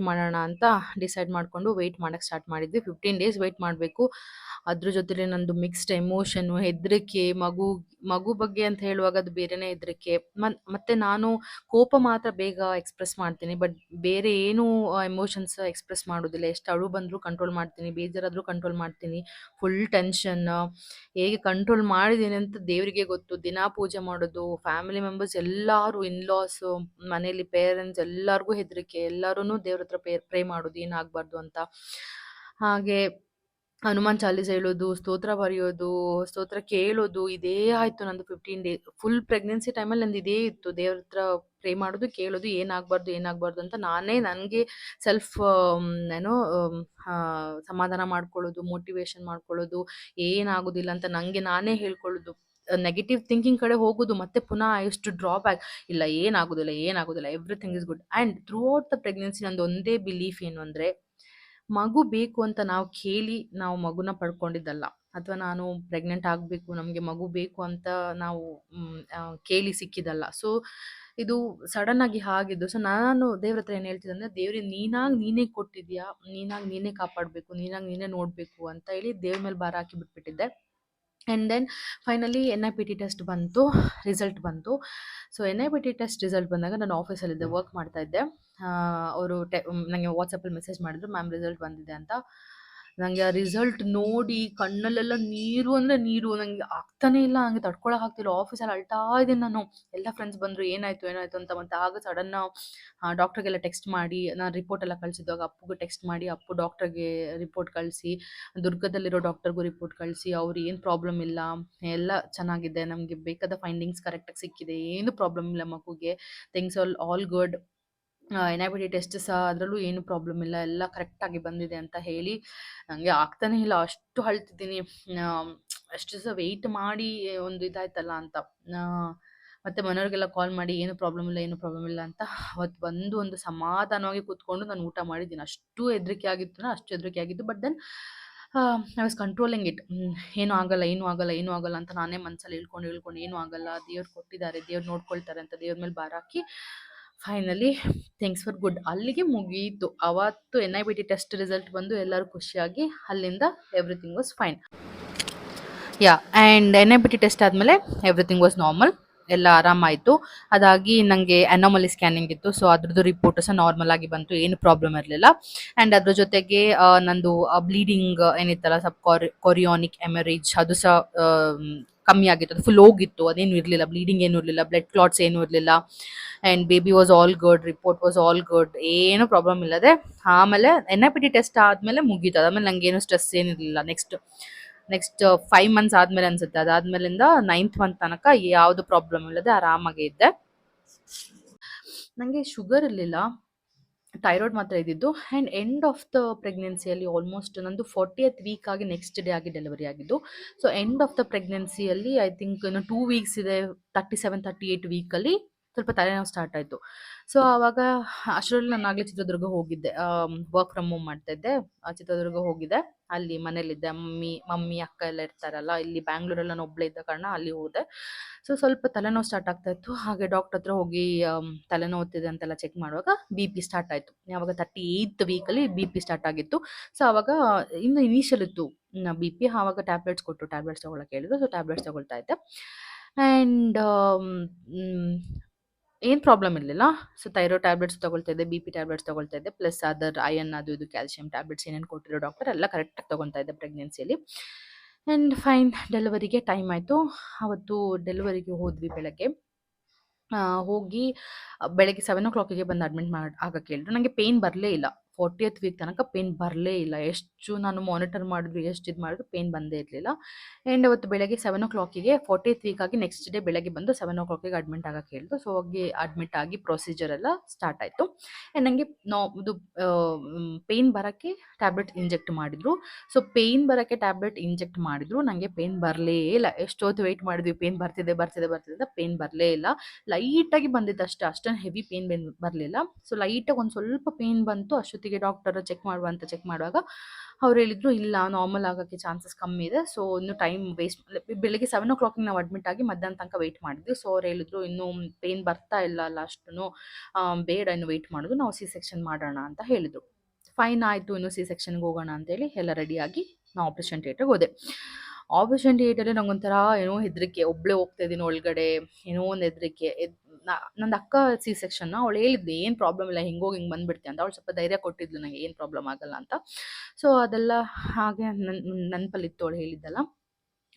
ಮಾಡೋಣ ಅಂತ ಡಿಸೈಡ್ ಮಾಡಿಕೊಂಡು ವೆಯ್ಟ್ ಮಾಡೋಕ್ಕೆ ಸ್ಟಾರ್ಟ್ ಮಾಡಿದ್ವಿ. 15 ಡೇಸ್ ವೆಯ್ಟ್ ಮಾಡಬೇಕು. ಅದ್ರ ಜೊತೆಲಿ ನಂದು ಮಿಕ್ಸ್ಡ್ ಎಮೋಷನ್ನು, ಹೆದರಿಕೆ, ಮಗು ಬಗ್ಗೆ ಅಂತ ಹೇಳುವಾಗ ಅದು ಬೇರೆನೇ ಹೆದರಿಕೆ. ಮತ್ತೆ ನಾನು ಕೋಪ ಮಾತ್ರ ಬೇಗ ಎಕ್ಸ್‌ಪ್ರೆಸ್ ಮಾಡ್ತೀನಿ. ಬಟ್ ಬೇರೆ ಏನು ಎಮೋಷನ್ಸ್ ಎಕ್ಸ್‌ಪ್ರೆಸ್ ಮಾಡೋದಿಲ್ಲ. ಎಷ್ಟು ಅಳು ಬಂದರೂ ಕಂಟ್ರೋಲ್ ಮಾಡ್ತೀನಿ, ಬೇಜಾರಾದರೂ ಕಂಟ್ರೋಲ್ ಮಾಡ್ತೀನಿ. ಫುಲ್ ಟೆನ್ಷನ್ ಹೇಗೆ ಕಂಟ್ರೋಲ್ ಮಾಡಿದ್ದೀನಿ ಅಂತ ದೇವರಿಗೆ ಗೊತ್ತು. ದಿನಾ ಪೂಜೆ ಮಾಡೋದು, ಫ್ಯಾಮಿಲಿ ಮೆಂಬರ್ಸ್ ಎಲ್ಲರೂ, ಇನ್‌ಲಾಸು, ಮನೇಲಿ ಪೇರೆಂಟ್ಸ್ ಎಲ್ಲರಿಗೂ ಹೆದರಿಕೆ. ಎಲ್ಲರೂ ದೇವ್ರ ಹತ್ರ ಪ್ರೇ ಮಾಡೋದು ಏನಾಗಬಾರ್ದು ಅಂತ. ಹಾಗೆ ಹನುಮಾನ್ ಚಾಲೀಸ ಹೇಳೋದು, ಸ್ತೋತ್ರ ಬರೆಯೋದು, ಸ್ತೋತ್ರ ಕೇಳೋದು, ಇದೇ ಆಯ್ತು ನಂದು 15 ಡೇ. ಫುಲ್ ಪ್ರೆಗ್ನೆನ್ಸಿ ಟೈಮಲ್ಲಿ ನಂದು ಇದೇ ಇತ್ತು. ದೇವ್ರ ಹತ್ರ ಪ್ರೇ ಮಾಡೋದು, ಕೇಳೋದು, ಏನಾಗಬಾರ್ದು ಅಂತ ನಾನೇ ನನಗೆ ಸೆಲ್ಫ್ ಏನೋ ಸಮಾಧಾನ ಮಾಡ್ಕೊಳ್ಳೋದು, ಮೋಟಿವೇಶನ್ ಮಾಡ್ಕೊಳ್ಳೋದು, ಏನಾಗೋದಿಲ್ಲ ಅಂತ ನನಗೆ ನಾನೇ ಹೇಳ್ಕೊಳ್ಳೋದು. ನೆಗೆಟಿವ್ ಥಿಂಕಿಂಗ್ ಕಡೆ ಹೋಗೋದು, ಮತ್ತೆ ಪುನಃ ಎಷ್ಟು ಡ್ರಾಬ್ಯಾಕ್, ಇಲ್ಲ ಏನಾಗೋದಿಲ್ಲ, everything is good. And throughout the pregnancy ನಂದು ಒಂದೇ ಬಿಲೀಫ್ ಏನು ಅಂದರೆ, ಮಗು ಬೇಕು ಅಂತ ನಾವು ಕೇಳಿ ನಾವು ಮಗುನ ಪಡ್ಕೊಂಡಿದ್ದಲ್ಲ. ಅಥವಾ ನಾನು ಪ್ರೆಗ್ನೆಂಟ್ ಆಗಬೇಕು, ನಮಗೆ ಮಗು ಬೇಕು ಅಂತ ನಾವು ಕೇಳಿ ಸಿಕ್ಕಿದ್ದಲ್ಲ. ಸೊ ಇದು ಸಡನ್ ಆಗಿ ಆಗಿದ್ದು. ಸೊ ನಾನು ದೇವ್ರ ಹತ್ರ ಏನು ಹೇಳ್ತಿದ್ದೆ ಅಂದರೆ, ದೇವ್ರೆ ನೀನಾಗಿ ನೀನೇ ಕೊಟ್ಟಿದ್ಯಾ, ನೀನಾಗಿ ನೀನೇ ಕಾಪಾಡಬೇಕು, ನೀನಾಗಿ ನೀನೇ ನೋಡಬೇಕು ಅಂತ ಹೇಳಿ ದೇವ್ರ ಮೇಲೆ ಭಾರ ಹಾಕಿ ಬಿಟ್ಬಿಟ್ಟಿದ್ದೆ. And then finally NIPT test ಬಂತು, ರಿಸಲ್ಟ್ ಬಂತು. ಸೊ NIPT ಟೆಸ್ಟ್ ರಿಸಲ್ಟ್ ಬಂದಾಗ ನಾನು ಆಫೀಸಲ್ಲಿದ್ದೆ, ವರ್ಕ್ ಮಾಡ್ತಾ ಇದ್ದೆ. ಅವರು ನನಗೆ ವಾಟ್ಸಪ್ಪಲ್ಲಿ ಮೆಸೇಜ್ ಮಾಡಿದ್ರು, ಮ್ಯಾಮ್ ರಿಸಲ್ಟ್ ಬಂದಿದೆ ಅಂತ. ನನಗೆ ಆ ರಿಸಲ್ಟ್ ನೋಡಿ ಕಣ್ಣಲ್ಲೆಲ್ಲ ನೀರು ಅಂದರೆ ನೀರು, ನನಗೆ ಆಗ್ತಾನೇ ಇಲ್ಲ, ನನಗೆ ತಡ್ಕೊಳಕ್ಕೆ ಆಗ್ತಿಲ್ಲ. ಆಫೀಸಲ್ಲಿ ಅಳ್ತಾ ಇದ್ದೀನಿ ನಾನು. ಎಲ್ಲ ಫ್ರೆಂಡ್ಸ್ ಬಂದರು, ಏನಾಯಿತು ಅಂತ. ಮತ್ತು ಆಗ ಸಡನ್ನ ಡಾಕ್ಟ್ರಿಗೆಲ್ಲ ಟೆಕ್ಸ್ಟ್ ಮಾಡಿ, ನಾನು ರಿಪೋರ್ಟ್ ಎಲ್ಲ ಕಳಿಸಿದ್ದಾಗ ಅಪ್ಪುಗೂ ಟೆಕ್ಸ್ಟ್ ಮಾಡಿ, ಅಪ್ಪು ಡಾಕ್ಟ್ರಿಗೆ ರಿಪೋರ್ಟ್ ಕಳಿಸಿ, ದುರ್ಗದಲ್ಲಿರೋ ಡಾಕ್ಟರ್ಗೂ ರಿಪೋರ್ಟ್ ಕಳಿಸಿ, ಅವ್ರು ಏನು ಪ್ರಾಬ್ಲಮ್ ಇಲ್ಲ, ಎಲ್ಲ ಚೆನ್ನಾಗಿದೆ, ನಮಗೆ ಬೇಕಾದ ಫೈಂಡಿಂಗ್ಸ್ ಕರೆಕ್ಟಾಗಿ ಸಿಕ್ಕಿದೆ, ಏನು ಪ್ರಾಬ್ಲಮ್ ಇಲ್ಲ ಮಗುಗೆ, things all good. NIPT test ಸಹ ಅದರಲ್ಲೂ ಏನು ಪ್ರಾಬ್ಲಮ್ ಇಲ್ಲ, ಎಲ್ಲ ಕರೆಕ್ಟಾಗಿ ಬಂದಿದೆ ಅಂತ ಹೇಳಿ ನನಗೆ ಆಗ್ತಾನೇ ಇಲ್ಲ. ಅಷ್ಟು ಅಳ್ತಿದ್ದೀನಿ. ಅಷ್ಟು ದಿವಸ ವೆಯ್ಟ್ ಮಾಡಿ ಒಂದು ಇದಾಯ್ತಲ್ಲ ಅಂತ. ಮತ್ತು ಮನೆಯವ್ರಿಗೆಲ್ಲ ಕಾಲ್ ಮಾಡಿ ಏನು ಪ್ರಾಬ್ಲಮ್ ಇಲ್ಲ ಅಂತ ಅವತ್ತು ಬಂದು ಒಂದು ಸಮಾಧಾನವಾಗಿ ಕೂತ್ಕೊಂಡು ನಾನು ಊಟ ಮಾಡಿದ್ದೀನಿ. ಅಷ್ಟು ಹೆದರಿಕೆ ಆಗಿತ್ತು. But then I was controlling it. ಏನೂ ಆಗಲ್ಲ ಅಂತ ನಾನೇ ಮನಸ್ಸಲ್ಲಿ ಹೇಳ್ಕೊಂಡು ಏನೂ ಆಗಲ್ಲ, ದೇವ್ರು ಕೊಟ್ಟಿದ್ದಾರೆ, ದೇವ್ರು ನೋಡ್ಕೊಳ್ತಾರೆ ಅಂತ ದೇವ್ರ ಮೇಲೆ ಭಾರ ಹಾಕಿ ಫೈನಲಿ ಥಿಂಗ್ಸ್ ಫಾರ್ ಗುಡ್ ಅಲ್ಲಿಗೆ ಮುಗೀತು. ಅವತ್ತು NIPT ಟೆಸ್ಟ್ ರಿಸಲ್ಟ್ ಬಂದು ಎಲ್ಲರೂ ಖುಷಿಯಾಗಿ ಅಲ್ಲಿಂದ everything was fine. And NIPT test ಆದಮೇಲೆ ಎವ್ರಿಥಿಂಗ್ ವಾಸ್ ನಾರ್ಮಲ್, ಎಲ್ಲ ಆರಾಮಾಯಿತು. ಅದಾಗಿ ನನಗೆ ಅನಾಮಲಿ ಸ್ಕ್ಯಾನಿಂಗ್ ಇತ್ತು. ಸೊ ಅದ್ರದ್ದು ರಿಪೋರ್ಟ್ ಸಹ ನಾರ್ಮಲ್ ಆಗಿ ಬಂತು, ಏನು ಪ್ರಾಬ್ಲಮ್ ಇರಲಿಲ್ಲ. ಆ್ಯಂಡ್ ಅದ್ರ ಜೊತೆಗೆ ನಂದು ಬ್ಲೀಡಿಂಗ್ ಏನಿತ್ತಲ್ಲ, ಕೊರಿಯಾನಿಕ್ ಎಮರೇಜ್, ಅದು ಸಹ ಕಮ್ಮಿ ಆಗಿತ್ತು. ಅದು ಫುಲ್ ಹೋಗಿತ್ತು, ಅದೇನು ಇರಲಿಲ್ಲ, ಬ್ಲೀಡಿಂಗ್ ಏನೂ ಇರಲಿಲ್ಲ, ಬ್ಲಡ್ ಕ್ಲಾಟ್ಸ್ ಏನೂ ಇರಲಿಲ್ಲ. And baby was all good, report was all good, ಏನೂ ಪ್ರಾಬ್ಲಮ್ ಇಲ್ಲದೆ ಆಮೇಲೆ NIPT ಟೆಸ್ಟ್ ಆದಮೇಲೆ ಮುಗೀತು. ಅದಾದಮೇಲೆ ನನಗೇನು ಸ್ಟ್ರೆಸ್ ಏನಿರಲಿಲ್ಲ. ನೆಕ್ಸ್ಟ್ 5 ಮಂತ್ಸ್ ಆದಮೇಲೆ ಅನಿಸುತ್ತೆ, ಅದಾದಮೇಲಿಂದ 9th ಮಂತ್ ತನಕ ಯಾವುದು ಪ್ರಾಬ್ಲಮ್ ಇಲ್ಲದೆ ಆರಾಮಾಗೇ ಇದ್ದೆ. ನನಗೆ ಶುಗರ್ ಇರಲಿಲ್ಲ, ಥೈರಾಯ್ಡ್ ಮಾತ್ರ ಇದ್ದಿದ್ದು. ಆ್ಯಂಡ್ ಎಂಡ್ ಆಫ್ ದ ಪ್ರೆಗ್ನೆನ್ಸಿಯಲ್ಲಿ ಆಲ್ಮೋಸ್ಟ್ ನಂದು 40th ವೀಕ್ ಆಗಿ ನೆಕ್ಸ್ಟ್ ಡೇ ಆಗಿ ಡೆಲಿವರಿ ಆಗಿದ್ದು. ಸೊ ಎಂಡ್ ಆಫ್ ದ ಪ್ರೆಗ್ನೆನ್ಸಿಯಲ್ಲಿ ಐ ಥಿಂಕ್ ಇನ್ನು 2 ವೀಕ್ಸ್ ಇದೆ, 37, 38 ವೀಕಲ್ಲಿ ಸ್ವಲ್ಪ ತಲೆನೋವು ಸ್ಟಾರ್ಟ್ ಆಯಿತು. ಸೊ ಆವಾಗ ಅಷ್ಟರಲ್ಲಿ ನಾನು ಆಗಲೇ ಚಿತ್ರದುರ್ಗ ಹೋಗಿದ್ದೆ, ವರ್ಕ್ ಫ್ರಮ್ ಹೋಮ್ ಮಾಡ್ತಾಯಿದ್ದೆ. ಚಿತ್ರದುರ್ಗ ಹೋಗಿದ್ದೆ, ಅಲ್ಲಿ ಮನೇಲಿದ್ದೆ. ಮಮ್ಮಿ ಅಕ್ಕ ಎಲ್ಲ ಇರ್ತಾರಲ್ಲ, ಇಲ್ಲಿ ಬ್ಯಾಂಗ್ಳೂರಲ್ಲಿ ನಾನು ಒಬ್ಬಳೇ ಇದ್ದ ಕಾರಣ ಅಲ್ಲಿ ಹೋದೆ. ಸೊ ಸ್ವಲ್ಪ ತಲೆನೋವು ಸ್ಟಾರ್ಟ್ ಆಗ್ತಾಯಿತ್ತು. ಹಾಗೆ ಡಾಕ್ಟರ್ ಹತ್ರ ಹೋಗಿ ತಲೆನೋವುತ್ತಿದೆ ಅಂತೆಲ್ಲ ಚೆಕ್ ಮಾಡುವಾಗ BP ಸ್ಟಾರ್ಟ್ ಆಯಿತು. ಯಾವಾಗ 38th ವೀಕಲ್ಲಿ BP ಸ್ಟಾರ್ಟ್ ಆಗಿತ್ತು. ಸೊ ಆವಾಗ ಇನ್ನು ಇನಿಷಿಯಲ್ ಇತ್ತು BP. ಆವಾಗ ಟ್ಯಾಬ್ಲೆಟ್ಸ್ ತೊಗೊಳಕ್ಕೆ ಹೇಳಿದ್ರು. ಸೊ ಟ್ಯಾಬ್ಲೆಟ್ಸ್ ತೊಗೊಳ್ತಾ ಇದ್ದೆ. ಆ್ಯಂಡ್ ಏನು ಪ್ರಾಬ್ಲಮ್ ಇರಲಿಲ್ಲ. ಸೊ ಥೈರಾಯ್ಡ್ ಟ್ಯಾಬ್ಲೆಟ್ಸ್ ತೊಗೊಳ್ತಾ ಇದ್ದೆ, BP ಟ್ಯಾಬ್ಲೆಟ್ಸ್ ತೊಗೊಳ್ತಾ ಇದ್ದೆ, ಪ್ಲಸ್ ಅದರ್ ಐರನ್ ಅದು ಇದು ಕ್ಯಾಲ್ಸಿಯಂ ಟ್ಯಾಬ್ಲೆಟ್ಸ್ ಏನೇನು ಕೊಟ್ಟಿರೋ ಡಾಕ್ಟರ್ ಎಲ್ಲ ಕರೆಕ್ಟಾಗಿ ತೊಗೊಳ್ತಾ ಇದ್ದೆ ಪ್ರೆಗ್ನೆನ್ಸಿಯಲ್ಲಿ. ಆ್ಯಂಡ್ ಫೈನ್, ಡೆಲಿವರಿಗೆ ಟೈಮ್ ಆಯಿತು. ಅವತ್ತು ಡೆಲಿವರಿಗೆ ಹೋದ್ವಿ ಬೆಳಗ್ಗೆ. ಹೋಗಿ ಬೆಳಗ್ಗೆ 7 o'clockಗೆ ಬಂದು ಅಡ್ಮಿಟ್ ಆಗಕ್ಕೆ ಹೇಳಿದ್ರು. ನನಗೆ ಪೇಯ್ನ್ ಬರಲೇ ಇಲ್ಲ. 40th ವೀಕ್ ತನಕ ಪೇಯ್ನ್ ಬರಲೇ ಇಲ್ಲ. ಎಷ್ಟು ನಾನು ಮಾನಿಟರ್ ಮಾಡಿದ್ರು, ಎಷ್ಟು ಇದು ಮಾಡಿದ್ರು ಪೇಯ್ನ್ ಬಂದೇ ಇರಲಿಲ್ಲ. ಆ್ಯಂಡ್ ಅವತ್ತು ಬೆಳಗ್ಗೆ 7 o'clockಗೆ 40th ವೀಕ್ ಆಗಿ ನೆಕ್ಸ್ಟ್ ಡೇ ಬೆಳಗ್ಗೆ ಬಂದು 7 o'clockಗೆ ಅಡ್ಮಿಟ್ ಆಗಕ್ಕೆ ಹೇಳಿದ್ರು. ಸೊ ಹೋಗಿ ಅಡ್ಮಿಟ್ ಆಗಿ ಪ್ರೊಸೀಜರ್ ಎಲ್ಲ ಸ್ಟಾರ್ಟ್ ಆಯಿತು. ಆ್ಯಂಡ್ ನನಗೆ ಇದು ಪೇಯ್ನ್ ಬರೋಕ್ಕೆ ಟ್ಯಾಬ್ಲೆಟ್ ಇಂಜೆಕ್ಟ್ ಮಾಡಿದರು. ಸೊ ಪೇಯ್ನ್ ಬರೋಕ್ಕೆ ಟ್ಯಾಬ್ಲೆಟ್ ಇಂಜೆಕ್ಟ್ ಮಾಡಿದ್ರು, ನನಗೆ ಪೇಯ್ನ್ ಬರಲೇ ಇಲ್ಲ. ಎಷ್ಟೊತ್ತು ವೆಯ್ಟ್ ಮಾಡಿದ್ವಿ, ಪೇಯ್ನ್ ಬರ್ತಿದೆ ಅಂತ ಪೇಯ್ನ್ ಬರಲೇ ಇಲ್ಲ. ಲೈಟಾಗಿ ಬಂದಿತ್ತು ಅಷ್ಟೇ, ಅಷ್ಟೊಂದು ಹೆವಿ ಪೇಯ್ನ್ ಬರಲಿಲ್ಲ. ಸೊ ಲೈಟಾಗಿ ಒಂದು ಸ್ವಲ್ಪ ಪೇಯ್ನ್ ಬಂತು. ಅಷ್ಟೊತ್ತಿಗೆ ಡಾಕ್ಟರ್ ಚೆಕ್ ಮಾಡುವಾಗ ಅವ್ರು ಹೇಳಿದ್ರು, "ಇಲ್ಲ, ನಾರ್ಮಲ್ ಆಗೋಕ್ಕೆ ಚಾನ್ಸಸ್ ಕಮ್ಮಿ ಇದೆ. ಸೊ ಇನ್ನು ಟೈಮ್ ವೇಸ್ಟ್." ಬೆಳಿಗ್ಗೆ 7:00 ನಾವು ಅಡ್ಮಿಟ್ ಆಗಿ ಮಧ್ಯಾಹ್ನ ತನಕ ವೆಯ್ಟ್ ಮಾಡಿದ್ವಿ. ಸೊ ಅವ್ರು ಹೇಳಿದ್ರು, "ಇನ್ನೂ ಪೇನ್ ಬರ್ತಾ ಇಲ್ಲ ಅಲ್ಲ ಅಷ್ಟೂನು, ಬೇಡ ಇನ್ನು ವೆಯ್ಟ್ ಮಾಡೋದು, ನಾವು ಸಿ ಸೆಕ್ಷನ್ ಮಾಡೋಣ" ಅಂತ ಹೇಳಿದ್ರು. ಫೈನ್ ಆಯಿತು, ಇನ್ನು ಸಿ ಸೆಕ್ಷನ್‌ಗೆ ಹೋಗೋಣ ಅಂತೇಳಿ ಎಲ್ಲ ರೆಡಿಯಾಗಿ ನಾನು ಆಪರೇಷನ್ ಥಿಯೇಟರ್‌ಗೆ ಹೋದೆ. ಆಪರೇಷನ್ ಥಿಯೇಟರಲ್ಲಿ ನಂಗೊಂಥರ ಏನೋ ಹೆದರಿಕೆ. ಒಬ್ಬಳೇ ಹೋಗ್ತಾ ಇದ್ದೀನಿ ಒಳಗಡೆ, ಏನೋ ಒಂದು ಹೆದರಿಕೆ. ನಂದು ಅಕ್ಕ ಸಿ ಸೆಕ್ಷನ್, ಅವಳು ಹೇಳಿದ್ಲು, "ಏನು ಪ್ರಾಬ್ಲಮ್ ಇಲ್ಲ, ಹಿಂಗೋಗಿ ಹಿಂಗೆ ಬಂದ್ಬಿಡ್ತೀಯ" ಅಂತ. ಅವಳು ಸ್ವಲ್ಪ ಧೈರ್ಯ ಕೊಟ್ಟಿದ್ಲು ನನಗೆ, ಏನು ಪ್ರಾಬ್ಲಮ್ ಆಗಲ್ಲ ಅಂತ. ಸೊ ಅದೆಲ್ಲ ಹಾಗೆ ನೆನಪಲ್ಲಿತ್ತು ಅವಳು ಹೇಳಿದ್ದೆಲ್ಲ.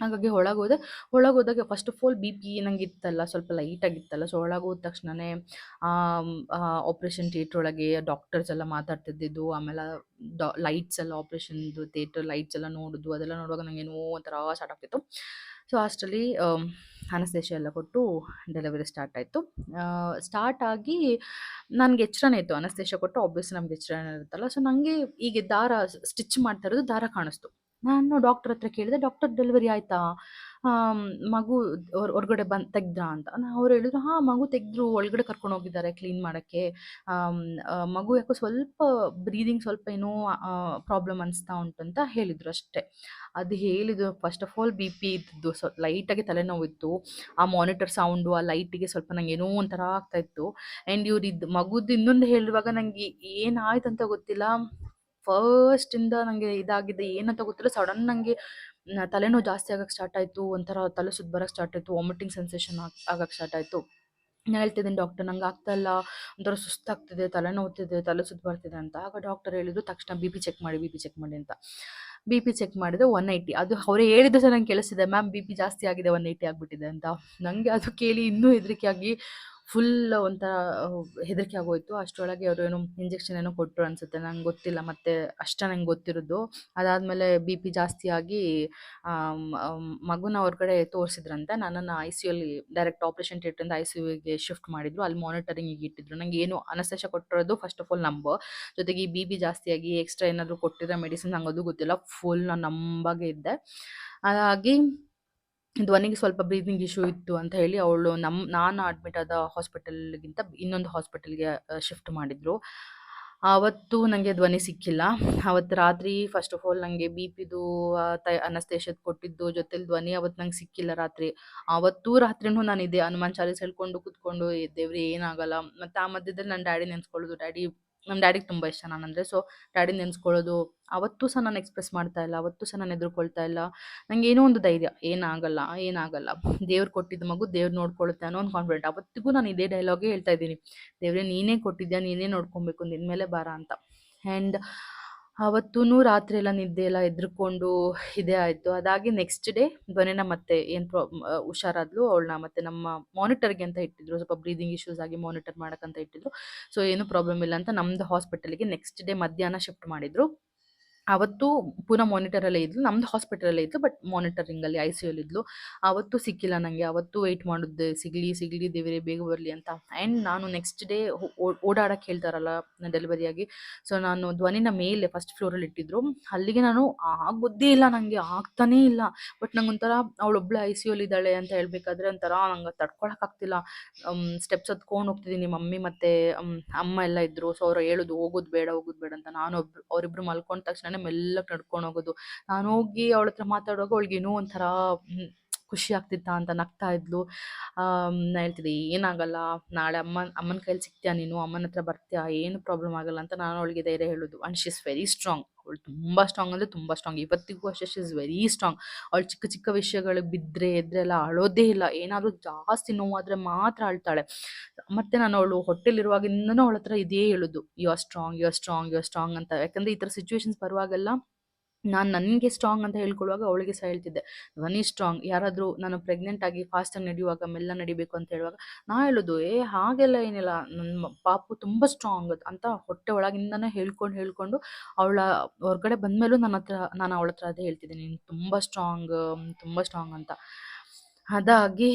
ಹಾಗಾಗಿ ಒಳಗೋದೆ. ಒಳಗೋದಾಗ ಫಸ್ಟ್ ಆಫ್ ಆಲ್ ಬಿ.ಪಿ ನಂಗಿತ್ತಲ್ಲ, ಸ್ವಲ್ಪ ಲೈಟಾಗಿತ್ತಲ್ಲ. ಸೊ ಒಳಗೋದ ತಕ್ಷಣನೇ ಆಪರೇಷನ್ ಥಿಯೇಟ್ರ್ ಒಳಗೆ ಡಾಕ್ಟರ್ಸ್ ಎಲ್ಲ ಮಾತಾಡ್ತಿದ್ದಿದ್ದು, ಆಮೇಲೆ ಲೈಟ್ಸ್ ಎಲ್ಲ, ಆಪರೇಷನ್ದು ಥಿಯೇಟರ್ ಲೈಟ್ಸ್ ಎಲ್ಲ ನೋಡೋದು, ಅದೆಲ್ಲ ನೋಡುವಾಗ ನನಗೇನೋ ಒಂಥರ ಸ್ಟಾರ್ಟ್ ಆಗ್ತಿತ್ತು. ಸೊ ಅಷ್ಟರಲ್ಲಿ ಅನಸ್ತೇಷಿಯಾ ಎಲ್ಲ ಕೊಟ್ಟು ಡೆಲಿವರಿ ಸ್ಟಾರ್ಟ್ ಆಯಿತು. ಸ್ಟಾರ್ಟ್ ಆಗಿ ನನಗೆ ಎಚ್ಚರನೇ ಇತ್ತು. ಅನಸ್ತೇಷಿಯಾ ಕೊಟ್ಟು ಆಬ್ವಿಯಸ್ಲಿ ನಮ್ಗೆ ಎಚ್ಚರನೇ ಇರುತ್ತಲ್ಲ. ಸೊ ನನಗೆ ಹೀಗೆ ದಾರ ಸ್ಟಿಚ್ ಮಾಡ್ತಾ ಇರೋದು ದಾರ ಕಾಣಿಸ್ತು. ನಾನು ಡಾಕ್ಟರ್ ಹತ್ರ ಕೇಳಿದೆ, "ಡಾಕ್ಟರ್, ಡೆಲಿವರಿ ಆಯ್ತಾ? ಆಮ್, ಮಗು ಹೊರಗಡೆ ತೆಗ್ದ್ರಾ?" ಅಂತ. ಅವ್ರು ಹೇಳಿದ್ರು, "ಹಾಂ, ಮಗು ತೆಗೆದ್ರು, ಒಳಗಡೆ ಕರ್ಕೊಂಡು ಹೋಗಿದ್ದಾರೆ ಕ್ಲೀನ್ ಮಾಡೋಕ್ಕೆ. ಮಗು ಯಾಕೋ ಸ್ವಲ್ಪ ಬ್ರೀದಿಂಗ್ ಸ್ವಲ್ಪ ಏನೋ ಪ್ರಾಬ್ಲಮ್ ಅನಿಸ್ತಾ ಉಂಟು" ಅಂತ ಹೇಳಿದರು ಅಷ್ಟೇ. ಅದು ಹೇಳಿದ್ದು ಫಸ್ಟ್ ಆಫ್ ಆಲ್ ಬಿ.ಪಿ ಇದ್ದಿದ್ದು, ಲೈಟಾಗಿ ತಲೆನೋವಿತ್ತು. ಆ ಮಾನಿಟರ್ ಸೌಂಡು, ಆ ಲೈಟಿಗೆ ಸ್ವಲ್ಪ ನಂಗೇನೋ ಒಂಥರ ಆಗ್ತಾಯಿತ್ತು. ಆ್ಯಂಡ್ ಇವ್ರು ಮಗುದ್ದು ಇನ್ನೊಂದು ಹೇಳುವಾಗ ನನಗೆ ಏನಾಯ್ತು ಅಂತ ಗೊತ್ತಿಲ್ಲ. ಫಸ್ಟಿಂದ ನನಗೆ ಇದಾಗಿದೆ ಏನಂತ ಗೊತ್ತಿಲ್ಲ. ಸಡನ್ ನನಗೆ ತಲೆನೋವು ಜಾಸ್ತಿ ಆಗಕ್ಕೆ ಸ್ಟಾರ್ಟ್ ಆಯಿತು. ಒಂಥರ ತಲೆ ಸುತ್ತು ಬರೋಕ್ಕೆ ಸ್ಟಾರ್ಟ್ ಆಯಿತು. ವಾಮಿಟಿಂಗ್ ಸೆನ್ಸೇಷನ್ ಆಗಕ್ಕೆ ಸ್ಟಾರ್ಟ್ ಆಯಿತು. ನಾನು ಹೇಳ್ತಿದ್ದೀನಿ, "ಡಾಕ್ಟರ್, ನಂಗೆ ಆಗ್ತಾ ಇಲ್ಲ, ಒಂಥರ ಸುಸ್ತಾಗ್ತಿದೆ, ತಲೆ ನೋವ್ತಿದೆ, ತಲೆ ಸುತ್ತು ಬರ್ತಿದೆ" ಅಂತ. ಆಗ ಡಾಕ್ಟರ್ ಹೇಳಿದ್ರು, "ತಕ್ಷಣ ಬಿ.ಪಿ ಚೆಕ್ ಮಾಡಿ, ಬಿ.ಪಿ ಚೆಕ್ ಮಾಡಿ" ಅಂತ. ಬಿ.ಪಿ ಚೆಕ್ ಮಾಡಿದೆ, 180. ಅದು ಅವರೇ ಹೇಳಿದ್ದು ಸಹ ನಂಗೆ ಕೇಳಿಸ್ತಿದೆ, "ಮ್ಯಾಮ್, ಬಿ.ಪಿ ಜಾಸ್ತಿ ಆಗಿದೆ, 180 ಆಗಿಬಿಟ್ಟಿದೆ" ಅಂತ. ನನಗೆ ಅದು ಕೇಳಿ ಇನ್ನೂ ಹೆದರಿಕೆಯಾಗಿ ಫುಲ್ ಒಂಥರ ಹೆದರಿಕೆ ಆಗೋಯ್ತು. ಅಷ್ಟರೊಳಗೆ ಅವರು ಏನೋ ಇಂಜೆಕ್ಷನ್ ಏನೋ ಕೊಟ್ಟರು ಅನಿಸುತ್ತೆ, ನಂಗೆ ಗೊತ್ತಿಲ್ಲ. ಮತ್ತೆ ಅಷ್ಟೇ ನಂಗೆ ಗೊತ್ತಿರೋದು. ಅದಾದಮೇಲೆ ಬಿ.ಪಿ ಜಾಸ್ತಿ ಆಗಿ ಮಗುನ ಹೊರಗಡೆ ತೋರಿಸಿದ್ರಂತೆ. ನನ್ನನ್ನು ಐ.ಸಿ.ಯುಲಿ ಡೈರೆಕ್ಟ್ ಆಪರೇಷನ್ ಥಿಯೇಟ್ರಿಂದ ಐ.ಸಿ.ಯುಗೆ ಶಿಫ್ಟ್ ಮಾಡಿದ್ರು. ಅಲ್ಲಿ ಮಾನಿಟರಿಂಗಿಗೆ ಇಟ್ಟಿದ್ರು. ನಂಗೆ ಏನು ಅನಸ್ತೇಷಿಯಾ ಕೊಟ್ಟಿರೋದು ಫಸ್ಟ್ ಆಫ್ ಆಲ್ ನಂಬು. ಜೊತೆಗೆ ಈ ಬಿ.ಪಿ ಜಾಸ್ತಿಯಾಗಿ ಎಕ್ಸ್ಟ್ರಾ ಏನಾದರೂ ಕೊಟ್ಟಿರೋ ಮೆಡಿಸಿನ್ ನಂಗೆ ಅದು ಗೊತ್ತಿಲ್ಲ. ಫುಲ್ ನಾನು ನಂಬಾಗೆ ಇದ್ದೆ. ಹಾಗಾಗಿ ಧ್ವನಿಗೆ ಸ್ವಲ್ಪ ಬ್ರೀದಿಂಗ್ ಇಶ್ಯೂ ಇತ್ತು ಅಂತ ಹೇಳಿ ಅವಳು ನಾನು ಅಡ್ಮಿಟ್ ಆದ ಹಾಸ್ಪಿಟಲ್ಗಿಂತ ಇನ್ನೊಂದು ಹಾಸ್ಪಿಟಲ್ಗೆ ಶಿಫ್ಟ್ ಮಾಡಿದ್ರು. ಆವತ್ತು ನನಗೆ ಧ್ವನಿ ಸಿಕ್ಕಿಲ್ಲ. ಅವತ್ತು ರಾತ್ರಿ ಫಸ್ಟ್ ಆಫ್ ಆಲ್ ನನಗೆ ಬಿ.ಪಿದು ಅನಸ್ತೇಷಿಯದ್ ಕೊಟ್ಟಿದ್ದು ಜೊತೆಲಿ ಧ್ವನಿ ಅವತ್ತು ನಂಗೆ ಸಿಕ್ಕಿಲ್ಲ ರಾತ್ರಿ. ಆವತ್ತೂ ರಾತ್ರಿನೂ ನಾನು ಇದೇ ಹನುಮಾನ್ ಚಾಲೀಸ್ ಹೇಳ್ಕೊಂಡು ಕೂತ್ಕೊಂಡು, ದೇವ್ರೇ ಏನಾಗಲ್ಲ. ಮತ್ತು ಆ ಮಧ್ಯದಲ್ಲಿ ನನ್ನ ಡ್ಯಾಡಿ ನೆನೆಸ್ಕೊಳ್ಳೋದು. ನಮ್ಮ ಡ್ಯಾಡಿಗೆ ತುಂಬ ಇಷ್ಟ ನಾನಂದರೆ. So daddy ನೆನೆಸ್ಕೊಳ್ಳೋದು. ಅವತ್ತೂ ಸಹ ನಾನು ಎಕ್ಸ್‌ಪ್ರೆಸ್ ಮಾಡ್ತಾ ಇಲ್ಲ. ಅವತ್ತೂ ಸಹ ನಾನು ಹೆದರ್ಕೊಳ್ತಾ ಇಲ್ಲ. ನಂಗೇನೋ ಒಂದು ಧೈರ್ಯ, ಏನಾಗಲ್ಲ, ಏನಾಗಲ್ಲ. ದೇವ್ರು ಕೊಟ್ಟಿದ್ದ ಮಗು ದೇವ್ರು ನೋಡ್ಕೊಳ್ಳುತ್ತೆ ಅನ್ನೋ ಒಂದು ಕಾನ್ಫಿಡೆಂಟ್. ಅವತ್ತಿಗೂ ನಾನು ಇದೇ ಡೈಲಾಗೇ ಹೇಳ್ತಾ ಇದ್ದೀನಿ. "ದೇವ್ರೇ, ನೀನೇ ಕೊಟ್ಟಿದ್ಯಾ, ನೀನೇ ನೋಡ್ಕೊಬೇಕು, ನಿನ್ನ ಮೇಲೆ ಭಾರ" ಅಂತ. ಆ್ಯಂಡ್ ಅವತ್ತೂ ರಾತ್ರಿ ಎಲ್ಲ ನಿದ್ದೆ ಎಲ್ಲ ಹೆದ್ರುಕೊಂಡು ಇದೇ ಆಯಿತು. ಅದಾಗಿ ನೆಕ್ಸ್ಟ್ ಡೇ ಧ್ವನಿನ ಮತ್ತೆ ಏನು ಹುಷಾರಾದ್ಲು. ಅವಳನ್ನ ಮತ್ತೆ ನಮ್ಮ ಮಾನಿಟರ್‌ಗೆ ಅಂತ ಇಟ್ಟಿದ್ರು. ಸ್ವಲ್ಪ ಬ್ರೀದಿಂಗ್ ಇಶ್ಯೂಸ್ ಆಗಿ ಮಾನಿಟರ್ ಮಾಡೋಕ್ಕಂತ ಇಟ್ಟಿದ್ರು. ಸೊ ಏನೂ ಪ್ರಾಬ್ಲಮ್ ಇಲ್ಲ ಅಂತ ನಮ್ಮದು ಹಾಸ್ಪಿಟಲ್‌ಗೆ ನೆಕ್ಸ್ಟ್ ಡೇ ಮಧ್ಯಾಹ್ನ ಶಿಫ್ಟ್ ಮಾಡಿದ್ರು. ಅವತ್ತು ಪುನಃ ಮಾನಿಟರಲ್ಲೇ ಇದ್ಲು. ನಮ್ದು ಹಾಸ್ಪಿಟಲಲ್ಲೇ ಇದ್ಲು, ಬಟ್ ಮಾನಿಟರಿಂಗಲ್ಲಿ ಐ.ಸಿ.ಯುಲಿ ಇದ್ಲು. ಅವತ್ತು ಸಿಕ್ಕಿಲ್ಲ ನನಗೆ. ಅವತ್ತು ವೆಯ್ಟ್ ಮಾಡಿದ್ದೆ, ಸಿಗಲಿ ದೇವರೇ ಬೇಗ ಬರಲಿ ಅಂತ. ಆ್ಯಂಡ್ ನಾನು ನೆಕ್ಸ್ಟ್ ಡೇ ಓಡಾಡಕ್ಕೆ ಹೇಳ್ತಾರಲ್ಲ ಡೆಲಿವರಿಯಾಗಿ. ಸೊ ನಾನು ಧ್ವನಿನ ಮೇಲೆ ಫಸ್ಟ್ ಫ್ಲೋರಲ್ಲಿ ಇಟ್ಟಿದ್ರು. ಅಲ್ಲಿಗೆ ನಾನು ಆಗೋದೇ ಇಲ್ಲ, ನನಗೆ ಆಗ್ತಾನೇ ಇಲ್ಲ. ಬಟ್ ನಂಗೊಂಥರ ಅವಳೊಬ್ಬಳೇ ಐ.ಸಿ.ಯುಲಿ ಇದ್ದಾಳೆ ಅಂತ ಹೇಳ್ಬೇಕಾದ್ರೆ ಒಂಥರ ನಂಗೆ ತಡ್ಕೊಳಕ್ಕಾಗ್ತಿಲ್ಲ. ಸ್ಟೆಪ್ಸ್ ಹತ್ಕೊಂಡು ಹೋಗ್ತಿದ್ದೀನಿ. ಮಮ್ಮಿ ಮತ್ತು ಅಮ್ಮ ಎಲ್ಲ ಇದ್ದರು. ಸೊ ಅವ್ರು ಹೇಳೋದು, "ಹೋಗೋದು ಬೇಡ, ಹೋಗೋದು ಬೇಡ" ಅಂತ. ಅವರಿಬ್ಬರು ಮಲ್ಕೊಂಡ ತಕ್ಷಣನೇ ಮೆಲ್ಲಗೆ ನಡ್ಕೊಂಡು ಹೋಗೋದು. ನಾನು ಹೋಗಿ ಅವಳ ಹತ್ರ ಮಾತಾಡುವಾಗ ಅವಳಿಗೇನೋ ಒಂಥರ ಖುಷಿ ಆಗ್ತಿತ್ತಾ ಅಂತ ನಗ್ತಾ ಇದ್ಲು. ನಾನು ಹೇಳ್ತಿದ್ದೆ, "ಏನಾಗಲ್ಲ, ನಾಳೆ ಅಮ್ಮನ ಕೈಯಲ್ಲಿ ಸಿಗ್ತೀಯಾ ನೀನು, ಅಮ್ಮನ ಹತ್ರ ಬರ್ತೀಯಾ, ಏನು ಪ್ರಾಬ್ಲಮ್ ಆಗಲ್ಲ" ಅಂತ ನಾನು ಅವಳಿಗೆ ಧೈರ್ಯ ಹೇಳೋದು. And she is very strong. ಅವಳು ತುಂಬ ಸ್ಟ್ರಾಂಗ್ ಅಂದರೆ ತುಂಬ ಸ್ಟ್ರಾಂಗ್. ಇವತ್ತಿಗೂ ಅಷ್ಟೇ ಶಿ ಈಸ್ ವೆರಿ ಸ್ಟ್ರಾಂಗ್. ಅವಳು ಚಿಕ್ಕ ಚಿಕ್ಕ ವಿಷಯಗಳಿಗೆ ಬಿದ್ದರೆ ಎದ್ರೆಲ್ಲ ಅಳೋದೇ ಇಲ್ಲ. ಏನಾದರೂ ಜಾಸ್ತಿ ನೋವಾದರೆ ಮಾತ್ರ ಅಳ್ತಾಳೆ. ಮತ್ತು ನಾನು ಅವಳು ಹೊಟ್ಟೆಲಿರುವಾಗಿಂದನೂ ಅವಳ ಹತ್ರ ಇದೇ ಹೇಳೋದು, "you are strong, you are strong, you are strong" ಅಂತ. ಯಾಕಂದರೆ ಈ ಥರ ಸಿಚುವೇಷನ್ಸ್ ಬರುವಾಗೆಲ್ಲ ನಾನು ನನಗೆ ಸ್ಟ್ರಾಂಗ್ ಅಂತ ಹೇಳ್ಕೊಳ್ಳುವಾಗ ಅವಳಿಗೆ ಸಹ ಹೇಳ್ತಿದ್ದೆ, "ಧ್ವನಿ ಸ್ಟ್ರಾಂಗ್." ಯಾರಾದರೂ ನಾನು ಪ್ರೆಗ್ನೆಂಟ್ ಆಗಿ ಫಾಸ್ಟಾಗಿ ನಡೆಯುವಾಗ, ಮೆಲ್ಲ ನಡಿಬೇಕು ಅಂತ ಹೇಳುವಾಗ ನಾ ಹೇಳೋದು, ಹಾಗೆಲ್ಲ ಏನಿಲ್ಲ, ನನ್ನ ಪಾಪು ತುಂಬ ಸ್ಟ್ರಾಂಗ್" ಅಂತ ಹೊಟ್ಟೆ ಒಳಗಿಂದನೇ ಹೇಳ್ಕೊಂಡು ಅವಳ ಹೊರಗಡೆ ಬಂದಮೇಲೂ ನಾನು ಅವಳ ಹತ್ರ ಅದೇ ಹೇಳ್ತಿದ್ದೆ, "ನೀನು ತುಂಬ ಸ್ಟ್ರಾಂಗ್, ತುಂಬ ಸ್ಟ್ರಾಂಗ್" ಅಂತ. ಅದಾಗಿ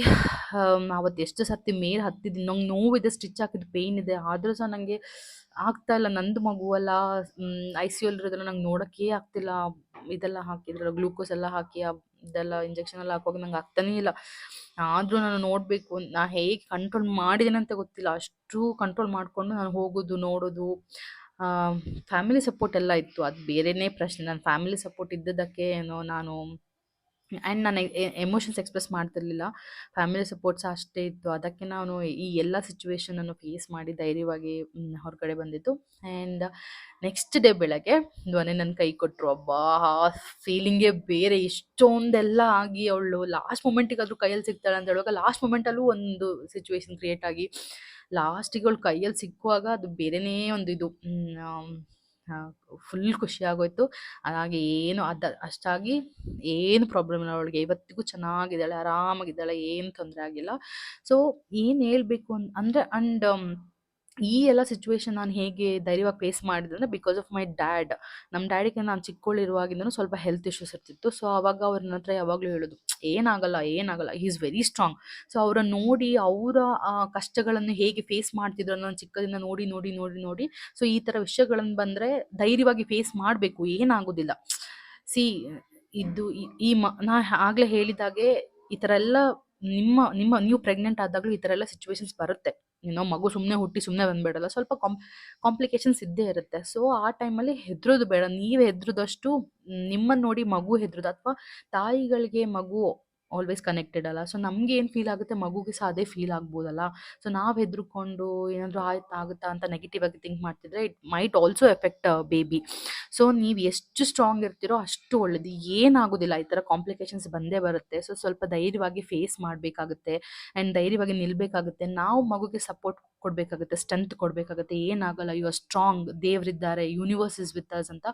ಅವತ್ತು ಎಷ್ಟು ಸರ್ತಿ ಮೇಲೆ ಹತ್ತಿದ್ದೀನಿ. ನಂಗೆ ನೋವಿದೆ, ಸ್ಟಿಚ್ ಹಾಕಿದ್ದು ಪೇಯ್ನ್ ಇದೆ. ಆದರೂ ಸಹ ನನಗೆ ಆಗ್ತಾ ಇಲ್ಲ. ನಂದು ಮಗುವಲ್ಲ, ಐ.ಸಿ.ಯುಲಿ ಇರೋದೆಲ್ಲ ನಂಗೆ ನೋಡೋಕ್ಕೇ ಆಗ್ತಿಲ್ಲ. ಇದೆಲ್ಲ ಹಾಕಿದ್ರಲ್ಲ, ಗ್ಲೂಕೋಸ್ ಎಲ್ಲ ಹಾಕಿ ಇದೆಲ್ಲ ಇಂಜೆಕ್ಷನ್ ಎಲ್ಲ ಹಾಕುವಾಗ ನಂಗೆ ಆಗ್ತಾನೇ ಇಲ್ಲ. ಆದರೂ ನಾನು ನೋಡಬೇಕು, ನಾನು ಹೇಗೆ ಕಂಟ್ರೋಲ್ ಮಾಡಿದ್ದೀನಿ ಅಂತ ಗೊತ್ತಿಲ್ಲ. ಅಷ್ಟು ಕಂಟ್ರೋಲ್ ಮಾಡಿಕೊಂಡು ನಾನು ಹೋಗೋದು, ನೋಡೋದು, ಫ್ಯಾಮಿಲಿ ಸಪೋರ್ಟ್ ಎಲ್ಲ ಇತ್ತು. ಅದು ಬೇರೆನೇ ಪ್ರಶ್ನೆ. ನನ್ನ ಫ್ಯಾಮಿಲಿ ಸಪೋರ್ಟ್ ಇದ್ದಿದ್ದಕ್ಕೆ ಏನೋ ನಾನು ಆ್ಯಂಡ್ ನಾನು ಎಮೋಷನ್ಸ್ ಎಕ್ಸ್‌ಪ್ರೆಸ್ ಮಾಡ್ತಿರ್ಲಿಲ್ಲ. ಫ್ಯಾಮಿಲಿ ಸಪೋರ್ಟ್ ಸಹ ಅಷ್ಟೇ ಇತ್ತು. ಅದಕ್ಕೆ ನಾನು ಈ ಎಲ್ಲ ಸಿಚುವೇಷನನ್ನು ಫೇಸ್ ಮಾಡಿ ಧೈರ್ಯವಾಗಿ ಹೊರಗಡೆ ಬಂದಿದ್ದು. ಆ್ಯಂಡ್ ನೆಕ್ಸ್ಟ್ ಡೇ ಬೆಳಗ್ಗೆ ಧ್ವನಿ ನನ್ನ ಕೈ ಕೊಟ್ಟರು. ಅಬ್ಬಾ! ಆ ಫೀಲಿಂಗೇ ಬೇರೆ. ಇಷ್ಟೊಂದೆಲ್ಲ ಆಗಿ ಅವಳು ಲಾಸ್ಟ್ ಮೊಮೆಂಟಿಗಾದ್ರೂ ಕೈಯಲ್ಲಿ ಸಿಗ್ತಾಳೆ ಅಂತ ಹೇಳುವಾಗ, ಲಾಸ್ಟ್ ಮೊಮೆಂಟಲ್ಲೂ ಒಂದು ಸಿಚುವೇಷನ್ ಕ್ರಿಯೇಟ್ ಆಗಿ ಲಾಸ್ಟಿಗೆ ಅವಳು ಕೈಯಲ್ಲಿ ಸಿಕ್ಕುವಾಗ ಅದು ಬೇರೆನೇ ಒಂದು ಇದು ಫುಲ್ ಖುಷಿ ಆಗೋಯ್ತು. ಹಾಗೆ ಏನು ಅಷ್ಟಾಗಿ ಏನು ಪ್ರಾಬ್ಲಮ್ ಇಲ್ಲ ಅವಳಿಗೆ. ಇವತ್ತಿಗೂ ಚೆನ್ನಾಗಿದ್ದಾಳೆ, ಆರಾಮಾಗಿದ್ದಾಳೆ, ಏನು ತೊಂದರೆ ಆಗಿಲ್ಲ. ಸೊ ಏನು ಹೇಳ್ಬೇಕು ಅಂದರೆ ಈ ಎಲ್ಲ ಸಿಚುವೇಶನ್ ನಾನು ಹೇಗೆ ಧೈರ್ಯವಾಗಿ ಫೇಸ್ ಮಾಡಿದೆ ಅಂದರೆ ಬಿಕಾಸ್ ಆಫ್ ಮೈ ಡ್ಯಾಡ್. ನಮ್ಮ ಡ್ಯಾಡಿಗೆ ನಾನು ಚಿಕ್ಕವಳಿರುವಾಗಿಂದನೂ ಸ್ವಲ್ಪ ಹೆಲ್ತ್ ಇಶ್ಯೂಸ್ ಇರ್ತಿತ್ತು. ಸೊ ಆವಾಗ ಅವ್ರು ನನ್ನ ಹತ್ರ ಯಾವಾಗಲೂ ಹೇಳೋದು, ಏನಾಗಲ್ಲ ಏನಾಗಲ್ಲ, he is very strong. So ಅವರನ್ನು ನೋಡಿ ಅವರ ಕಷ್ಟಗಳನ್ನು ಹೇಗೆ ಫೇಸ್ ಮಾಡ್ತಿದ್ರು ನಾನು ಚಿಕ್ಕದಿಂದ ನೋಡಿ ನೋಡಿ ನೋಡಿ ನೋಡಿ ಸೊ ಈ ಥರ ವಿಷಯಗಳನ್ನು ಬಂದರೆ ಧೈರ್ಯವಾಗಿ ಫೇಸ್ ಮಾಡಬೇಕು, ಏನಾಗೋದಿಲ್ಲ. ಸಿ ಇದು ಈ ನಾ ಆಗಲೇ ಹೇಳಿದಾಗೆ ಈ ಥರ ಎಲ್ಲ ನಿಮ್ಮ ನಿಮ್ಮ ನೀವು ಪ್ರೆಗ್ನೆಂಟ್ ಆದಾಗಲೂ ಈ ಥರ ಎಲ್ಲ ಸಿಚುವೇಶನ್ಸ್ ಬರುತ್ತೆ. ಮಗು ಸುಮ್ಮನೆ ಹುಟ್ಟಿ ಸುಮ್ಮನೆ ಬಂದ್ಬಿಡಲ್ಲ. ಸ್ವಲ್ಪ ಕಾಂಪ್ಲಿಕೇಶನ್ಸ್ ಇದ್ದೇ ಇರುತ್ತೆ. ಸೊ ಆ ಟೈಮಲ್ಲಿ ಹೆದರೋದು ಬೇಡ. ನೀವು ಹೆದರಿದಷ್ಟು ನಿಮ್ಮನ್ನು ನೋಡಿ ಮಗು ಹೆದರೋದು, ಅಥವಾ ತಾಯಿಗಳಿಗೆ ಮಗು ಆಲ್ವೇಸ್ ಕನೆಕ್ಟೆಡ್ ಅಲ್ಲ. ಸೊ ನಮ್ಗೆ ಏನು ಫೀಲ್ ಆಗುತ್ತೆ ಮಗುಗೆ ಸಹ ಅದೇ ಫೀಲ್ ಆಗ್ಬೋದಲ್ಲ. ಸೊ ನಾವು ಹೆದರ್ಕೊಂಡು ಏನಾದರೂ ಆಗುತ್ತಾ ಅಂತ ನೆಗೆಟಿವ್ ಆಗಿ ಥಿಂಕ್ ಮಾಡ್ತಿದ್ರೆ it might also effect baby. So ನೀವು ಎಷ್ಟು ಸ್ಟ್ರಾಂಗ್ ಇರ್ತೀರೋ ಅಷ್ಟು ಒಳ್ಳೇದು. ಏನಾಗೋದಿಲ್ಲ, ಈ ಥರ ಕಾಂಪ್ಲಿಕೇಶನ್ಸ್ ಬಂದೇ ಬರುತ್ತೆ. ಸೊ ಸ್ವಲ್ಪ ಧೈರ್ಯವಾಗಿ ಫೇಸ್ ಮಾಡಬೇಕಾಗುತ್ತೆ ಆ್ಯಂಡ್ ಧೈರ್ಯವಾಗಿ ನಿಲ್ಲಬೇಕಾಗುತ್ತೆ. ನಾವು ಮಗುಗೆ ಸಪೋರ್ಟ್ ಕೊಡಬೇಕಾಗುತ್ತೆ, ಸ್ಟ್ರೆಂತ್ ಕೊಡಬೇಕಾಗುತ್ತೆ. ಏನಾಗಲ್ಲ, ಯು ಆರ್ ಸ್ಟ್ರಾಂಗ್, ದೇವರಿದ್ದಾರೆ, ಯೂನಿವರ್ಸ್ ಇಸ್ ವಿತ್ ಅಸ್ ಅಂತ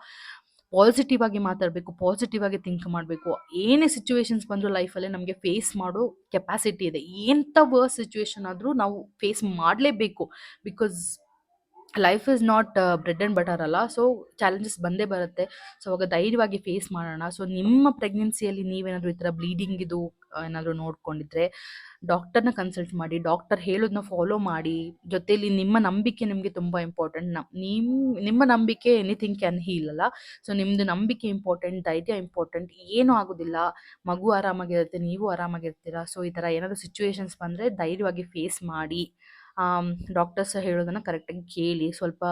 ಪಾಸಿಟಿವ್ ಆಗಿ ಮಾತಾಡಬೇಕು, ಪಾಸಿಟಿವ್ ಆಗಿ ಥಿಂಕ್ ಮಾಡಬೇಕು. ಏನೇ ಸಿಚುವೇಶನ್ಸ್ ಬಂದರೂ ಲೈಫಲ್ಲಿ ನಮಗೆ ಫೇಸ್ ಮಾಡೋ ಕೆಪಾಸಿಟಿ ಇದೆ. ಎಂಥ ವರ್ಸ್ ಸಿಚುವೇಶನ್ ಆದರೂ ನಾವು ಫೇಸ್ ಮಾಡಲೇಬೇಕು. Because life is not bread and butter ಅಲ್ಲ. ಸೊ ಚಾಲೆಂಜಸ್ ಬಂದೇ ಬರುತ್ತೆ. ಸೊ ಅವಾಗ ಧೈರ್ಯವಾಗಿ ಫೇಸ್ ಮಾಡೋಣ. ಸೊ ನಿಮ್ಮ ಪ್ರೆಗ್ನೆನ್ಸಿಯಲ್ಲಿ ನೀವೇನಾದರೂ ಈ ಥರ ಬ್ಲೀಡಿಂಗಿದು ಏನಾದರೂ ನೋಡ್ಕೊಂಡಿದ್ರೆ ಡಾಕ್ಟರ್ನ ಕನ್ಸಲ್ಟ್ ಮಾಡಿ, ಡಾಕ್ಟರ್ ಹೇಳೋದನ್ನ ಫಾಲೋ ಮಾಡಿ. ಜೊತೆಯಲ್ಲಿ ನಿಮ್ಮ ನಂಬಿಕೆ ನಿಮಗೆ ತುಂಬ ಇಂಪಾರ್ಟೆಂಟ್. ನಿಮ್ಮ ನಂಬಿಕೆ ಎನಿಥಿಂಗ್ ಕ್ಯಾನ್ ಹೀಲ್ ಅಲ್ಲ. ಸೊ ನಿಮ್ಮದು ನಂಬಿಕೆ ಇಂಪಾರ್ಟೆಂಟ್, ಧೈರ್ಯ ಇಂಪಾರ್ಟೆಂಟ್. ಏನೂ ಆಗೋದಿಲ್ಲ, ಮಗು ಆರಾಮಾಗಿರುತ್ತೆ, ನೀವು ಆರಾಮಾಗಿರ್ತೀರ. ಸೊ ಈ ಥರ ಏನಾದರೂ ಸಿಚುವೇಶನ್ಸ್ ಬಂದರೆ ಧೈರ್ಯವಾಗಿ ಫೇಸ್ ಮಾಡಿ. ಡಾಕ್ಟರ್ಸ್ ಹೇಳೋದನ್ನು ಕರೆಕ್ಟಾಗಿ ಕೇಳಿ, ಸ್ವಲ್ಪ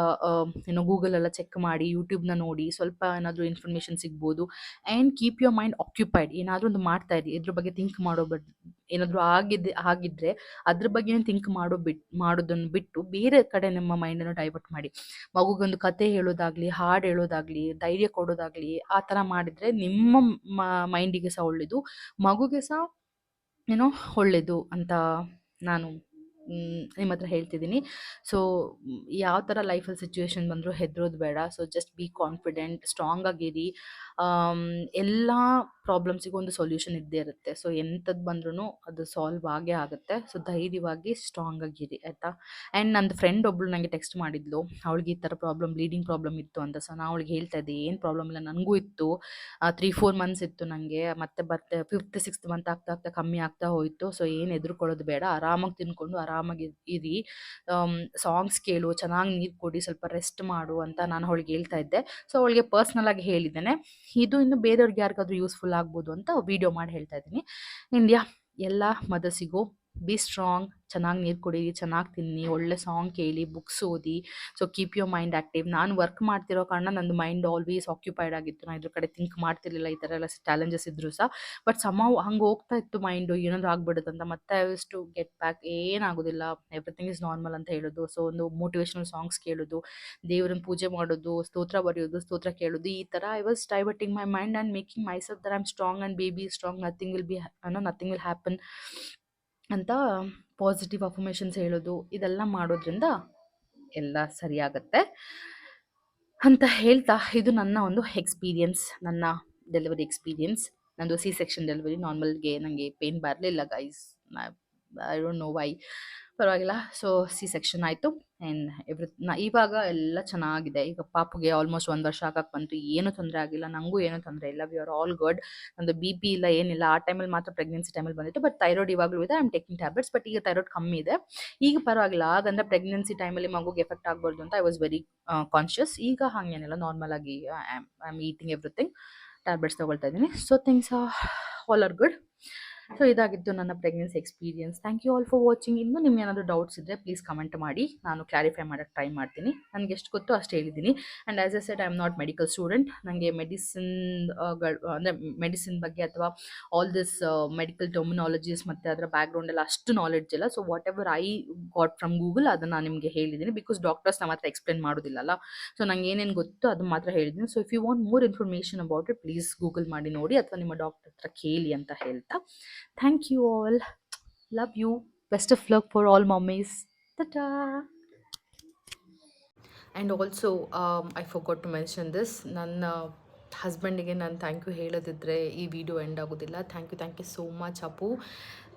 ಗೂಗಲೆಲ್ಲ ಚೆಕ್ ಮಾಡಿ, ಯೂಟ್ಯೂಬ್ನ ನೋಡಿ, ಸ್ವಲ್ಪ ಏನಾದರೂ ಇನ್ಫಾರ್ಮೇಷನ್ ಸಿಗ್ಬೋದು. And keep your mind occupied. ಏನಾದರೂ ಒಂದು ಮಾಡ್ತಾ ಇರಿ, ಇದ್ರ ಬಗ್ಗೆ ಥಿಂಕ್ ಮಾಡೋ ಏನಾದರೂ ಆಗಿದ್ದರೆ ಅದ್ರ ಬಗ್ಗೆನೇ ಥಿಂಕ್ ಮಾಡೋದನ್ನು ಬಿಟ್ಟು ಬೇರೆ ಕಡೆ ನಿಮ್ಮ ಮೈಂಡನ್ನು ಡೈವರ್ಟ್ ಮಾಡಿ. ಮಗುಗೊಂದು ಕತೆ ಹೇಳೋದಾಗಲಿ, ಹಾಡು ಹೇಳೋದಾಗಲಿ, ಧೈರ್ಯ ಕೊಡೋದಾಗಲಿ ಆ ಥರ ಮಾಡಿದರೆ ನಿಮ್ಮ ಮೈಂಡಿಗೆ ಸಹ ಒಳ್ಳೆಯದು, ಮಗುಗೆ ಸಹ ಒಳ್ಳೆಯದು ಅಂತ ನಾನು ನಿಮ್ಮ ಹತ್ರ ಹೇಳ್ತಿದ್ದೀನಿ. ಸೊ ಯಾವ ಥರ ಲೈಫಲ್ಲಿ ಸಿಚುವೇಶನ್ ಬಂದರೂ ಹೆದರೋದು ಬೇಡ. So just be confident, strong ಆಗಿರಿ. ಎಲ್ಲ ಪ್ರಾಬ್ಲಮ್ಸಿಗೂ ಒಂದು ಸೊಲ್ಯೂಷನ್ ಇದ್ದೇ ಇರುತ್ತೆ. ಸೊ ಎಂಥದ್ದು ಬಂದ್ರೂ ಅದು ಸಾಲ್ವ್ ಆಗೇ ಆಗುತ್ತೆ. ಸೊ ಧೈರ್ಯವಾಗಿ ಸ್ಟ್ರಾಂಗ್ ಆಗಿರಿ, ಆಯಿತಾ. ಆ್ಯಂಡ್ ನಂದು ಫ್ರೆಂಡ್ ಒಬ್ಬಳು ನನಗೆ ಟೆಕ್ಸ್ಟ್ ಮಾಡಿದ್ಲು, ಅವಳಿಗೆ ಈ ಥರ ಬ್ಲೀಡಿಂಗ್ ಪ್ರಾಬ್ಲಮ್ ಇತ್ತು ಅಂತ. ಸೊ ನಾನು ಅವಳಿಗೆ ಹೇಳ್ತಾ ಇದ್ದೆ, ಏನು ಪ್ರಾಬ್ಲಮ್ ಇಲ್ಲ, ನನಗೂ ಇತ್ತು. 3-4 ಮಂತ್ಸ್ ಇತ್ತು ನನಗೆ. ಮತ್ತೆ 5th-6th ಮಂತ್ ಆಗ್ತಾ ಆಗ್ತಾ ಕಮ್ಮಿ ಆಗ್ತಾ ಹೋಯಿತು. ಸೊ ಏನು ಹೆದರ್ಕೊಳ್ಳೋದು ಬೇಡ, ಆರಾಮಾಗಿ ತಿನ್ಕೊಂಡು ಆರಾಮಾಗಿ ಇರಿ. ಸಾಂಗ್ಸ್ ಕೇಳು, ಚೆನ್ನಾಗಿ ನೀರು ಕುಡಿ, ಸ್ವಲ್ಪ ರೆಸ್ಟ್ ಮಾಡು ಅಂತ ನಾನು ಅವಳಿಗೆ ಹೇಳ್ತಾ ಇದ್ದೆ. ಸೊ ಅವಳಿಗೆ ಪರ್ಸ್ನಲ್ ಆಗಿ ಹೇಳಿದ್ದೇನೆ. ಇದು ಇನ್ನು ಬೇರೆಯವ್ರಿಗೆ ಯಾರಿಗಾದ್ರೂ ಯೂಸ್ಫುಲ್ ಆಗ್ಬೋದು ಅಂತ ವಿಡಿಯೋ ಮಾಡಿ ಹೇಳ್ತಾ ಇದ್ದೀನಿ. ಇಂಡಿಯಾ ಎಲ್ಲ ಮದರ್ಸಿಗೂ ಬಿ ಸ್ಟ್ರಾಂಗ್, ಚೆನ್ನಾಗಿ ನೀರು ಕುಡೀರಿ, ಚೆನ್ನಾಗಿ ತಿನ್ನಿ, ಒಳ್ಳೆ ಸಾಂಗ್ ಕೇಳಿ, ಬುಕ್ಸ್ ಓದಿ. So keep your mind active. ನಾನು ವರ್ಕ್ ಮಾಡ್ತಿರೋ ಕಾರಣ ನಂದು ಮೈಂಡ್ ಆಲ್ವೇಸ್ ಆಕ್ಯುಪೈಡ್ ಆಗಿತ್ತು. ನಾನು ಇದ್ರ ಕಡೆ ಥಿಂಕ್ ಮಾಡ್ತಿರ್ಲಿಲ್ಲ, ಈ ಥರ ಎಲ್ಲ ಚಾಲೆಂಜಸ್ ಇದ್ದರೂ ಸಹ. ಬಟ್ ಹಂಗೆ ಹೋಗ್ತಾ ಇತ್ತು ಮೈಂಡು, ಏನಾದರೂ ಆಗ್ಬಿಡುತ್ತಂತ. ಮತ್ತೆ I was to get back, ಏನಾಗೋದಿಲ್ಲ, ಎವ್ರಿಥಿಂಗ್ ಇಸ್ ನಾರ್ಮಲ್ ಅಂತ ಹೇಳೋದು. ಸೊ ಒಂದು ಮೋಟಿವೇಶ್ನಲ್ ಸಾಂಗ್ಸ್ ಕೇಳೋದು, ದೇವ್ರನ್ನ ಪೂಜೆ ಮಾಡೋದು, ಸ್ತೋತ್ರ ಬರೆಯೋದು, ಸ್ತೋತ್ರ ಕೇಳೋದು, ಈ ಥರ I was diverting my mind and making my self that I am strong and baby is strong, nothing will happen ಅಂತ ಪಾಸಿಟಿವ್ ಅಫರ್ಮೇಷನ್ಸ್ ಹೇಳೋದು. ಇದೆಲ್ಲ ಮಾಡೋದ್ರಿಂದ ಎಲ್ಲ ಸರಿಯಾಗತ್ತೆ ಅಂತ ಹೇಳ್ತಾ, ಇದು ನನ್ನ ಒಂದು ಎಕ್ಸ್ಪೀರಿಯನ್ಸ್, ನನ್ನ ಡೆಲಿವರಿ ಎಕ್ಸ್ಪೀರಿಯನ್ಸ್. ನಂದು ಸೆಕ್ಷನ್ ಡೆಲಿವರಿ. ನಾರ್ಮಲ್ಗೆ ನನಗೆ ಪೇನ್ ಬರಲಿಲ್ಲ guys, I don't know why. ಪರವಾಗಿಲ್ಲ. ಸೊ ಸೆಕ್ಷನ್ ಆಯಿತು ಆ್ಯಂಡ್ ಇವಾಗ ಎಲ್ಲ ಚೆನ್ನಾಗಿದೆ. ಈಗ ಪಾಪುಗೆ ಆಲ್ಮೋಸ್ಟ್ 1 ವರ್ಷ ಆಗಕ್ಕೆ ಬಂತು. ಏನೂ ತೊಂದರೆ ಆಗಿಲ್ಲ, ನನಗೂ ಏನೂ ತೊಂದರೆ ಇಲ್ಲ. We are all good. ನಂದು BP ಇಲ್ಲ, ಏನಿಲ್ಲ. ಆ ಟೈಮಲ್ಲಿ ಮಾತ್ರ ಪ್ರೆಗ್ನೆನ್ಸಿ ಟೈಮಲ್ಲಿ ಬಂದಿತ್ತು. ಬಟ್ ಥೈರಾಯ್ಡ್ ಇವಾಗಲೂ ಇದೆ, I am taking tablets. But ಈಗ ಥೈರಾಯ್ಡ್ ಕಮ್ಮಿ ಇದೆ, ಈಗ ಪರವಾಗಿಲ್ಲ. ಆಗಂದರೆ ಪ್ರೆಗ್ನೆನ್ಸಿ ಟೈಮಲ್ಲಿ ಮಗುಗೆ ಎಫೆಕ್ಟ್ ಆಗಬಾರ್ದು ಅಂತ ಐ ವಾಸ್ ವೆರಿ ಕಾನ್ಷಿಯಸ್. ಈಗ ಹಾಗೇನಿಲ್ಲ, ನಾರ್ಮಲ್ ಆಗಿ I am eating everything, tablets ತೊಗೊಳ್ತಾ ಇದ್ದೀನಿ. So things all are good. So ಇದಾಗಿತ್ತು ನನ್ನ pregnancy experience. Thank you all for watching. ಇನ್ನೂ ನಿಮ್ಗೆ ಏನಾದರೂ ಡೌಟ್ಸ್ ಇದ್ದರೆ ಪ್ಲೀಸ್ ಕಮೆಂಟ್ ಮಾಡಿ, ನಾನು ಕ್ಲಾರಿಫೈ ಮಾಡೋಕ್ಕೆ ಟ್ರೈ ಮಾಡ್ತೀನಿ. ನನಗೆ ಎಷ್ಟು ಗೊತ್ತೋ ಅಷ್ಟು ಹೇಳಿದ್ದೀನಿ. And as A shed, I am not medical student. ನನಗೆ ಅಂದರೆ ಮೆಡಿಸಿನ್ ಬಗ್ಗೆ ಅಥವಾ ಆಲ್ ದಿಸ್ ಮೆಡಿಕಲ್ ಟರ್ಮಿನಾಲಜೀಸ್ ಮತ್ತು ಅದರ ಬ್ಯಾಕ್ಗ್ರೌಂಡ್ ಎಲ್ಲ ಅಷ್ಟು ನಾಲೆಡ್ಜ್ ಇಲ್ಲ. So what ever I got from Google ಅದನ್ನು ನಾನು ನಿಮಗೆ ಹೇಳಿದ್ದೀನಿ. ಬಿಕಾಸ್ ಡಾಕ್ಟರ್ಸ್ ನಮ್ಮ ಹತ್ರ ಎಕ್ಸ್ಪ್ಲೇನ್ ಮಾಡೋದಿಲ್ಲಲ್ಲ. ಸೊ ನಂಗೆ ಏನೇನು ಗೊತ್ತು ಅದು ಮಾತ್ರ ಹೇಳಿದ್ದೀನಿ. So if you want more information about it, please Google ಮಾಡಿ ನೋಡಿ ಅಥವಾ ನಿಮ್ಮ ಡಾಕ್ಟರ್ ಹತ್ರ ಕೇಳಿ ಅಂತ ಹೇಳ್ತಾ, thank you all. Love you. Best of luck for all mummies. Ta-ta. And also I forgot to mention this, ನನ್ನ ಹಸ್ಬೆಂಡಿಗೆ ನಾನು ಥ್ಯಾಂಕ್ ಯು ಹೇಳೋದಿದ್ರೆ ಈ ವಿಡಿಯೋ ಎಂಡ್ ಆಗೋದಿಲ್ಲ. Thank you so much Appu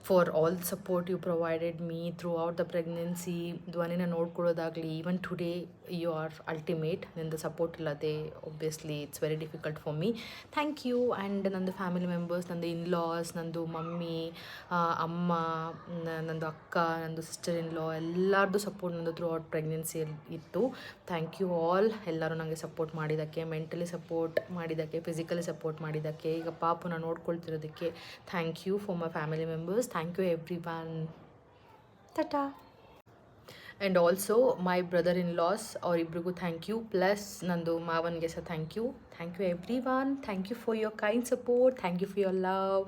for all support you provided me throughout the pregnancy. ಧ್ವನಿನ ನೋಡ್ಕೊಳ್ಳೋದಾಗಲಿ, even today you are ultimate. ನಿಂದು support ಇಲ್ಲದೆ obviously it's very difficult for me. Thank you. And ನಂದು family members, ನಂದು in-laws, ನಂದು mummy, ಅಮ್ಮ, ನಂದು ಅಕ್ಕ, ನಂದು ಸಿಸ್ಟರ್ ಇನ್ ಲಾ, ಎಲ್ಲರದ್ದು ಸಪೋರ್ಟ್ ನಂದು ಥ್ರೂ ಔಟ್ ಪ್ರೆಗ್ನೆನ್ಸಿಯಲ್ಲಿ ಇತ್ತು. Thank you all. ಎಲ್ಲರೂ ನನಗೆ ಸಪೋರ್ಟ್ ಮಾಡಿದ್ದಕ್ಕೆ, ಮೆಂಟಲಿ ಸಪೋರ್ಟ್ ಮಾಡಿದ್ದಕ್ಕೆ, ಫಿಸಿಕಲಿ ಸಪೋರ್ಟ್ ಮಾಡಿದ್ದಕ್ಕೆ, ಈಗ ಪಾಪುನ ನೋಡ್ಕೊಳ್ತಿರೋದಕ್ಕೆ thank you for my family members. Thank you everyone. Ta-ta. And also my brother in laws, ಅವರಿಬ್ರಿಗೂ ಥ್ಯಾಂಕ್ ಯು. ಪ್ಲಸ್ ನಂದು ಮಾವನಿಗೆ ಸಹ thank you everyone. Thank you for your kind support. Thank you for your love.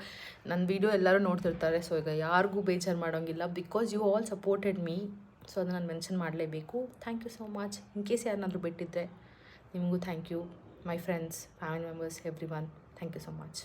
ನನ್ನ video ಎಲ್ಲರೂ ನೋಡ್ತಿರ್ತಾರೆ, so ಈಗ ಯಾರಿಗೂ ಬೇಜಾರು ಮಾಡೋಂಗಿಲ್ಲ. Because you all supported me, so ಅದನ್ನು ನಾನು ಮೆನ್ಷನ್ ಮಾಡಲೇಬೇಕು. Thank you so much. In case ಯಾರನ್ನಾದರೂ ಬಿಟ್ಟಿದ್ದರೆ ನಿಮಗೂ thank you. My friends, family members, everyone, thank you so much.